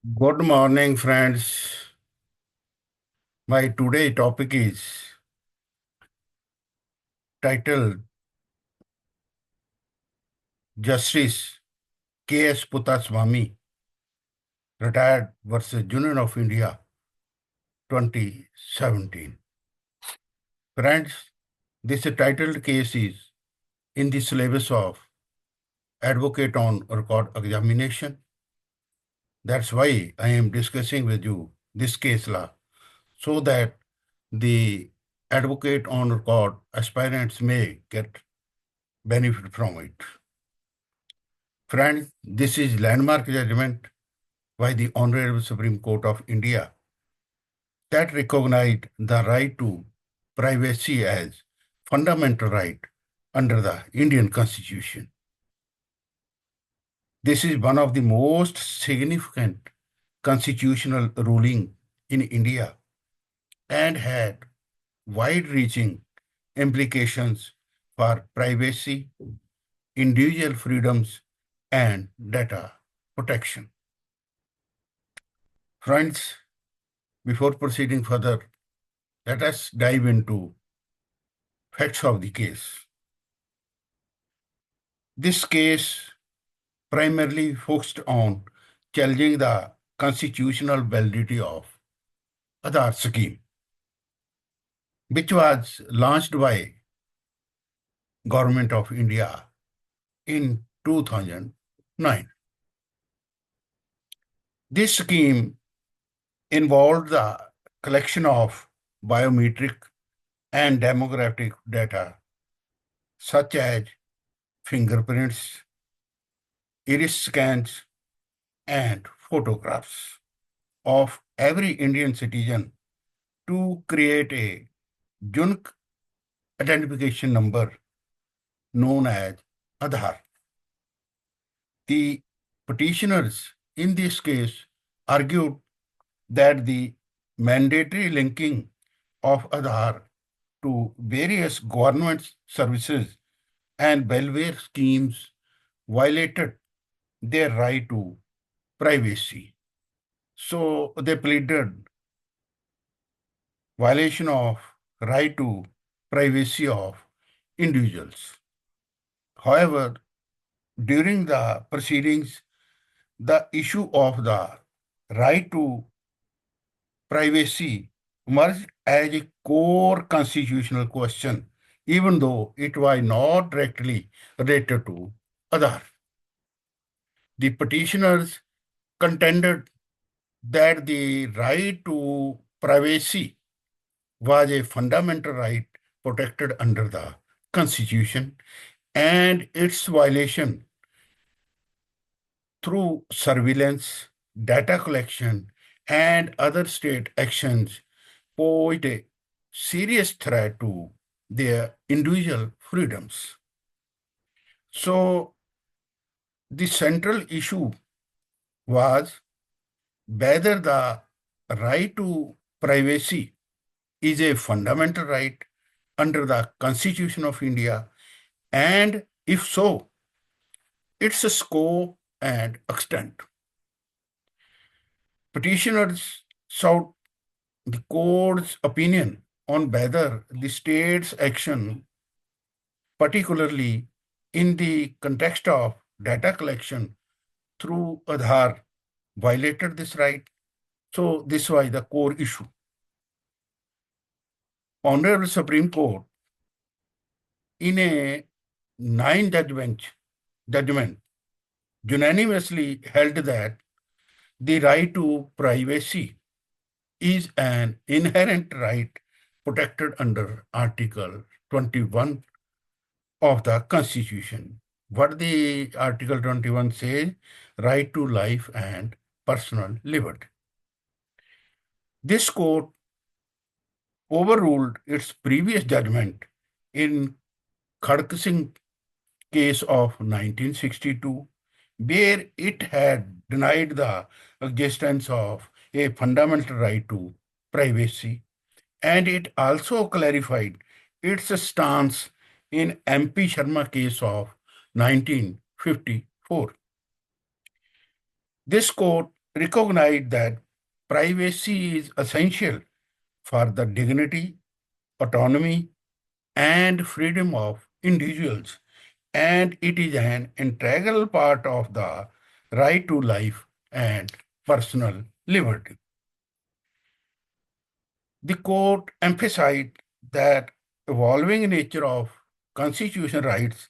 Good morning, friends. My today topic is titled Justice K.S. Puttaswamy, retired versus Union of India 2017. Friends, this titled case is in the syllabus of Advocate on Record Examination. That's why I am discussing with you this case law so that the advocate on record aspirants may get benefit from it. Friends, this is landmark judgment by the Honorable Supreme Court of India that recognized the right to privacy as fundamental right under the Indian Constitution. This is one of the most significant constitutional ruling in India and had wide-reaching implications for privacy, individual freedoms, and data protection. Friends, before proceeding further, let us dive into facts of the case. This case primarily focused on challenging the constitutional validity of Aadhaar scheme, which was launched by Government of India in 2009. This scheme involved the collection of biometric and demographic data such as fingerprints, iris scans, and photographs of every Indian citizen to create a unique identification number known as Aadhaar. The petitioners in this case argued that the mandatory linking of Aadhaar to various government services and welfare schemes violated their right to privacy. So they pleaded violation of right to privacy of individuals. However, during the proceedings, the issue of the right to privacy emerged as a core constitutional question, even though it was not directly related to Aadhaar. The petitioners contended that the right to privacy was a fundamental right protected under the Constitution, and its violation through surveillance, data collection, and other state actions posed a serious threat to their individual freedoms. So, the central issue was whether the right to privacy is a fundamental right under the Constitution of India, and if so, its scope and extent. Petitioners sought the court's opinion on whether the state's action, particularly in the context of data collection through Aadhaar, violated this right. So this was the core issue. Honorable Supreme Court, in a nine judgment, unanimously held that the right to privacy is an inherent right protected under Article 21 of the Constitution. What the Article 21 says, right to life and personal liberty. This court overruled its previous judgment in Khadk Singh case of 1962, where it had denied the existence of a fundamental right to privacy, and it also clarified its stance in MP Sharma case of 1954. This court recognized that privacy is essential for the dignity, autonomy, and freedom of individuals, and it is an integral part of the right to life and personal liberty. The court emphasized that evolving nature of constitutional rights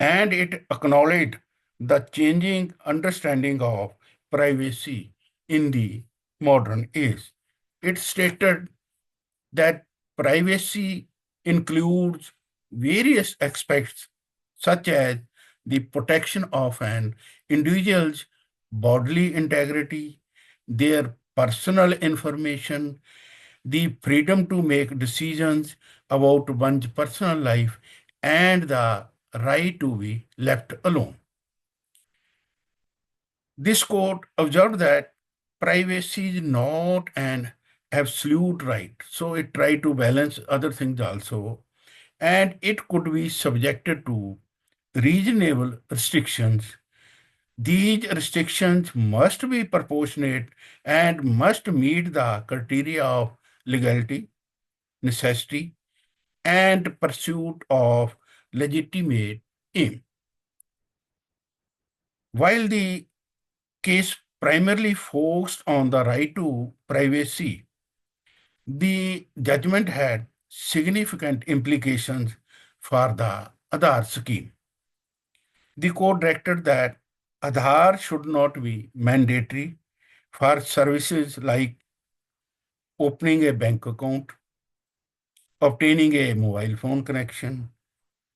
and it acknowledged the changing understanding of privacy in the modern age. It stated that privacy includes various aspects such as the protection of an individual's bodily integrity, their personal information, the freedom to make decisions about one's personal life, and the right to be left alone. This court observed that privacy is not an absolute right, so it tried to balance other things also, and it could be subjected to reasonable restrictions. These restrictions must be proportionate and must meet the criteria of legality, necessity, and pursuit of legitimate aim. While the case primarily focused on the right to privacy, the judgment had significant implications for the Aadhaar scheme. The court directed that Aadhaar should not be mandatory for services like opening a bank account, obtaining a mobile phone connection,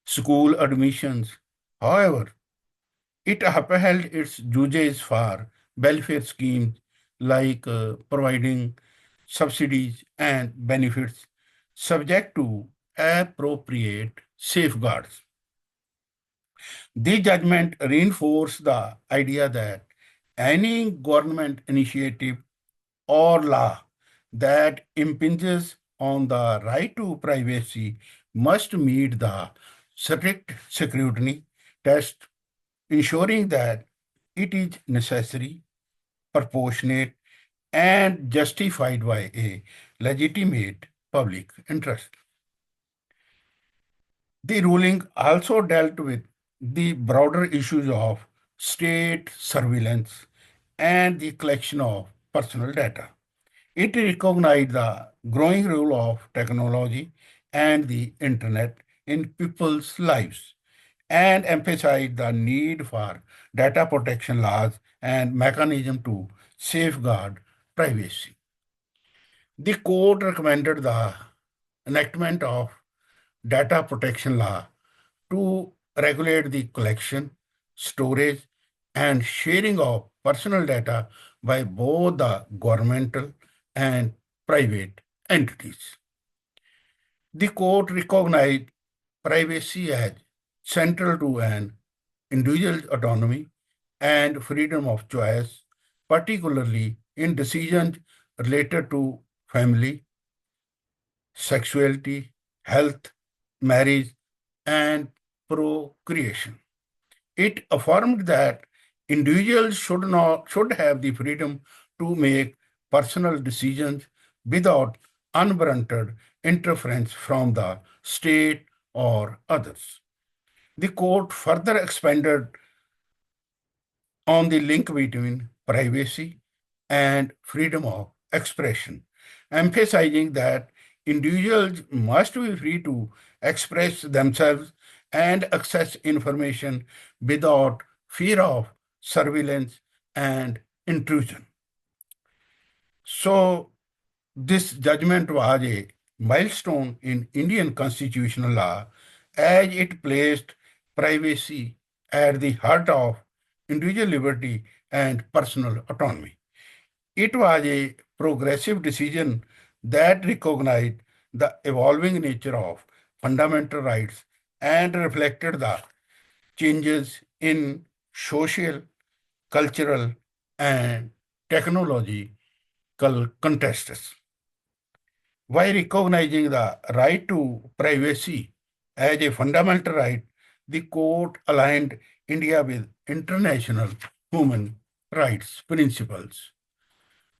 school admissions. However, it upheld its uses for welfare schemes like providing subsidies and benefits subject to appropriate safeguards. The judgment reinforced the idea that any government initiative or law that impinges on the right to privacy must meet the strict scrutiny test, ensuring that it is necessary, proportionate, and justified by a legitimate public interest. The ruling also dealt with the broader issues of state surveillance and the collection of personal data. It recognized the growing role of technology and the internet in people's lives and emphasized the need for data protection laws and mechanisms to safeguard privacy. The court recommended the enactment of data protection law to regulate the collection, storage, and sharing of personal data by both the governmental and private entities. The court recognized privacy as central to an individual's autonomy and freedom of choice, particularly in decisions related to family, sexuality, health, marriage, and procreation. It affirmed that individuals should have the freedom to make personal decisions without unwarranted interference from the state or others. The court further expanded on the link between privacy and freedom of expression, emphasizing that individuals must be free to express themselves and access information without fear of surveillance and intrusion. So, this judgment was a milestone in Indian constitutional law as it placed privacy at the heart of individual liberty and personal autonomy. It was a progressive decision that recognized the evolving nature of fundamental rights and reflected the changes in social, cultural, and technological contexts. By recognizing the right to privacy as a fundamental right, the court aligned India with international human rights principles.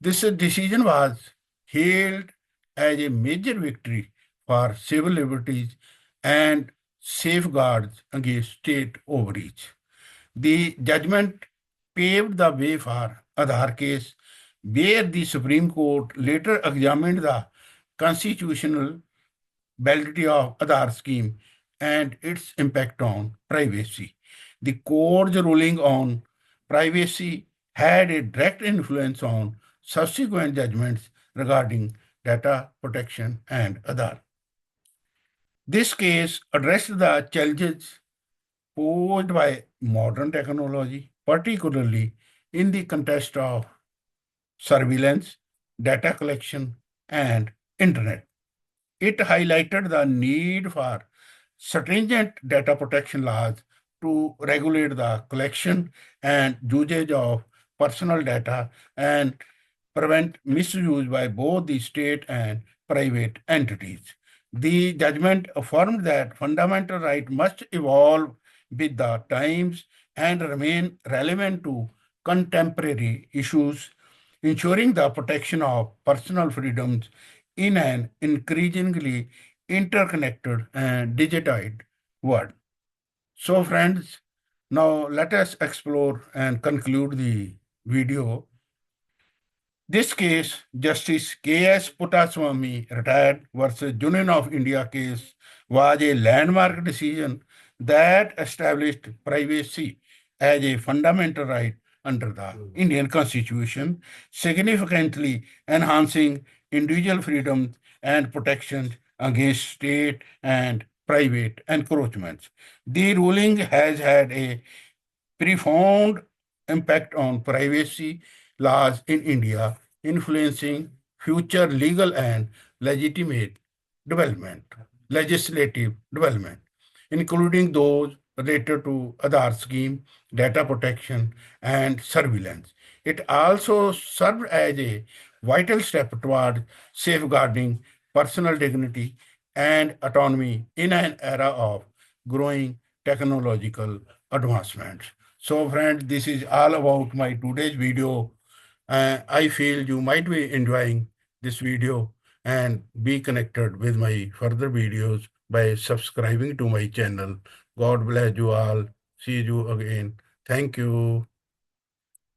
This decision was hailed as a major victory for civil liberties and safeguards against state overreach. The judgment paved the way for Aadhaar case, where the Supreme Court later examined the constitutional validity of Aadhaar scheme and its impact on privacy. The court's ruling on privacy had a direct influence on subsequent judgments regarding data protection and Aadhaar. This case addressed the challenges posed by modern technology, particularly in the context of surveillance, data collection, and internet. It highlighted the need for stringent data protection laws to regulate the collection and usage of personal data and prevent misuse by both the state and private entities. The judgment affirmed that fundamental rights must evolve with the times and remain relevant to contemporary issues, ensuring the protection of personal freedoms in an increasingly interconnected and digitized world. So, friends, now let us explore and conclude the video. This case, Justice K.S. Puttaswamy, retired, versus Union of India case, was a landmark decision that established privacy as a fundamental right under the Indian Constitution, significantly enhancing individual freedoms and protections against state and private encroachments. The ruling has had a profound impact on privacy laws in India, influencing future legal and legitimate development, legislative development, including those related to Aadhaar scheme, data protection, and surveillance. It also served as a vital step toward safeguarding personal dignity and autonomy in an era of growing technological advancements. So, friends, this is all about my today's video. I feel you might be enjoying this video and be connected with my further videos by subscribing to my channel. God bless you all. See you again. Thank you.